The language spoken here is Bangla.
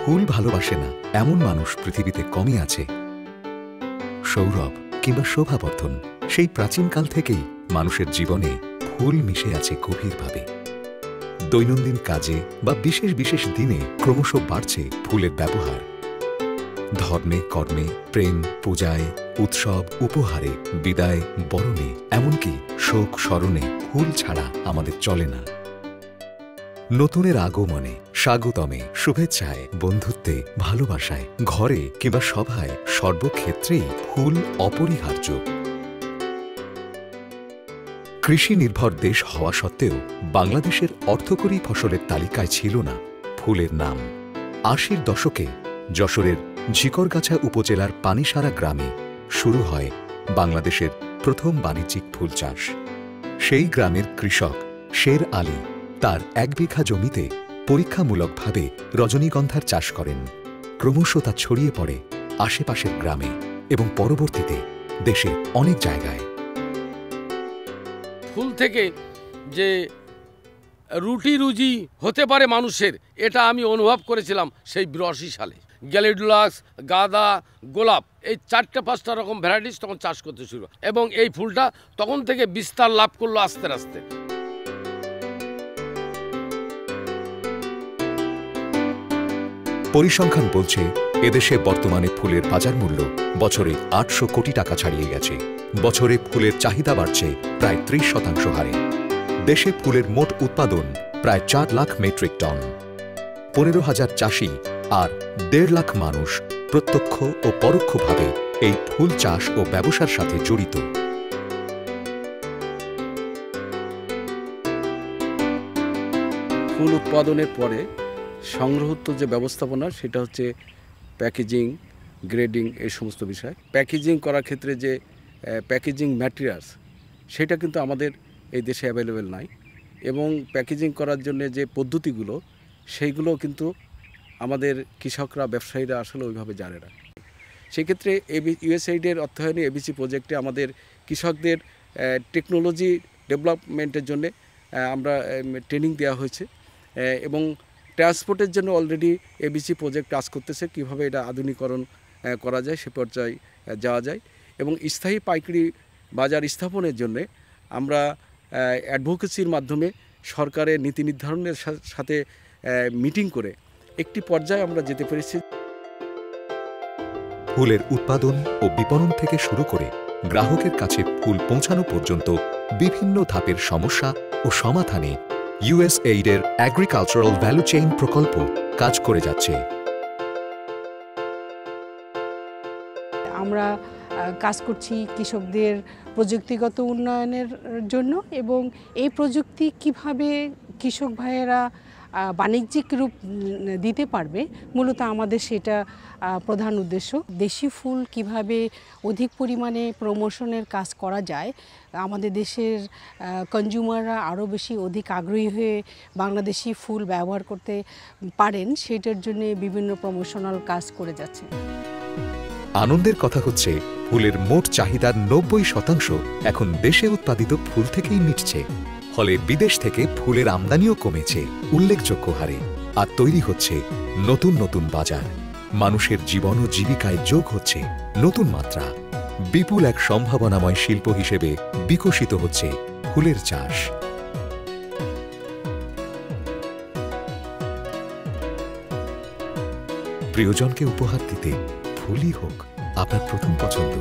ফুল ভালোবাসে না এমন মানুষ পৃথিবীতে কমই আছে। সৌরভ কিংবা শোভাবর্ধন সেই প্রাচীনকাল থেকেই মানুষের জীবনে ফুল মিশে আছে গভীরভাবে। দৈনন্দিন কাজে বা বিশেষ বিশেষ দিনে ক্রমশ বাড়ছে ফুলের ব্যবহার। ধর্মে কর্মে, প্রেম পূজায়, উৎসব উপহারে, বিদায় বরণে, এমনকি শোক স্মরণে ফুল ছাড়া আমাদের চলে না। নতুনের আগমনে, স্বাগতমে, শুভেচ্ছায়, বন্ধুত্বে, ভালোবাসায়, ঘরে কিংবা সভায় সর্বক্ষেত্রেই ফুল অপরিহার্য। কৃষি নির্ভর দেশ হওয়া সত্ত্বেও বাংলাদেশের অর্থকরী ফসলের তালিকায় ছিল না ফুলের নাম। ৮০-র দশকে যশোরের ঝিকরগাছা উপজেলার পানিসারা গ্রামে শুরু হয় বাংলাদেশের প্রথম বাণিজ্যিক ফুল চাষ। সেই গ্রামের কৃষক শের আলী তার ১ বিঘা জমিতে পরীক্ষামূলকভাবে রজনীগন্ধার চাষ করেন। ক্রমশ তা ছড়িয়ে পড়ে আশেপাশের গ্রামে এবং পরবর্তীতে দেশের অনেক জায়গায়। ফুল থেকে যে রুটি রুজি হতে পারে মানুষের, এটা আমি অনুভব করেছিলাম সেই ৮২ সালে। গ্যালিডুলাস, গাঁদা, গোলাপ, এই ৪-৫টা রকম ভ্যারাইটিস তখন চাষ করতে শুরু, এবং এই ফুলটা তখন থেকে বিস্তার লাভ করলো আস্তে আস্তে। পরিসংখ্যান বলছে এদেশে বর্তমানে ফুলের বাজার মূল্য বছরে ৮০০ কোটি টাকা ছাড়িয়ে গেছে। বছরে ফুলের চাহিদা বাড়ছে প্রায় ৩০% হারে। দেশে ফুলের মোট উৎপাদন প্রায় ৪ লাখ মেট্রিক টন। ১৫,০০০ চাষি আর ১.৫ লাখ মানুষ প্রত্যক্ষ ও পরোক্ষভাবে এই ফুল চাষ ও ব্যবসার সাথে জড়িত। ফুল উৎপাদনের পরে সংগ্রহত্ব যে ব্যবস্থাপনা, সেটা হচ্ছে প্যাকেজিং, গ্রেডিং, এই সমস্ত বিষয়। প্যাকেজিং করার ক্ষেত্রে যে প্যাকেজিং ম্যাটেরিয়ালস, সেটা কিন্তু আমাদের এই দেশে অ্যাভেলেবেল নাই, এবং প্যাকেজিং করার জন্য যে পদ্ধতিগুলো, সেইগুলো কিন্তু আমাদের কৃষকরা, ব্যবসায়ীরা আসলে ওইভাবে জানে না। সেক্ষেত্রে ইউএসএইডের অর্থায়নে এবিসি প্রজেক্টে আমাদের কৃষকদের টেকনোলজি ডেভেলপমেন্টের জন্য আমরা ট্রেনিং দেওয়া হয়েছে, এবং ট্রান্সপোর্টের জন্য অলরেডি এবিসি প্রজেক্ট কাজ করতেছে, কীভাবে এটা আধুনিকরণ করা যায়, সে পর্যায়ে যাওয়া যায়। এবং স্থায়ী পাইকারি বাজার স্থাপনের জন্য আমরা অ্যাডভোকেসির মাধ্যমে সরকারের নীতি নির্ধারণের সাথে মিটিং করে একটি পর্যায়ে আমরা যেতে পেরেছি। ফুলের উৎপাদন ও বিপণন থেকে শুরু করে গ্রাহকের কাছে ফুল পৌঁছানো পর্যন্ত বিভিন্ন ধাপের সমস্যা ও সমাধানে ইউএসএইডের এগ্রিকালচারাল ভ্যালু চেইন প্রকল্প কাজ করে যাচ্ছে। আমরা কাজ করছি কৃষকদের প্রযুক্তিগত উন্নয়নের জন্য, এবং এই প্রযুক্তি কিভাবে কৃষক ভাইয়েরা বাণিজ্যিক রূপ দিতে পারবে, মূলত আমাদের সেটা প্রধান উদ্দেশ্য। দেশি ফুল কিভাবে অধিক পরিমাণে প্রমোশনের কাজ করা যায়, আমাদের দেশের কনজিউমাররা আরও বেশি অধিক আগ্রহী হয়ে বাংলাদেশি ফুল ব্যবহার করতে পারেন, সেটার জন্য বিভিন্ন প্রমোশনাল কাজ করে যাচ্ছে। আনন্দের কথা হচ্ছে ফুলের মোট চাহিদার ৯০% এখন দেশে উৎপাদিত ফুল থেকেই মিটছে। ফলে বিদেশ থেকে ফুলের আমদানিও কমেছে উল্লেখযোগ্য হারে, আর তৈরি হচ্ছে নতুন নতুন বাজার। মানুষের জীবন ও জীবিকায় যোগ হচ্ছে নতুন মাত্রা। বিপুল এক সম্ভাবনাময় শিল্প হিসেবে বিকশিত হচ্ছে ফুলের চাষ। প্রিয়জনকে উপহার দিতে ফুলই হোক আপনার প্রথম পছন্দ।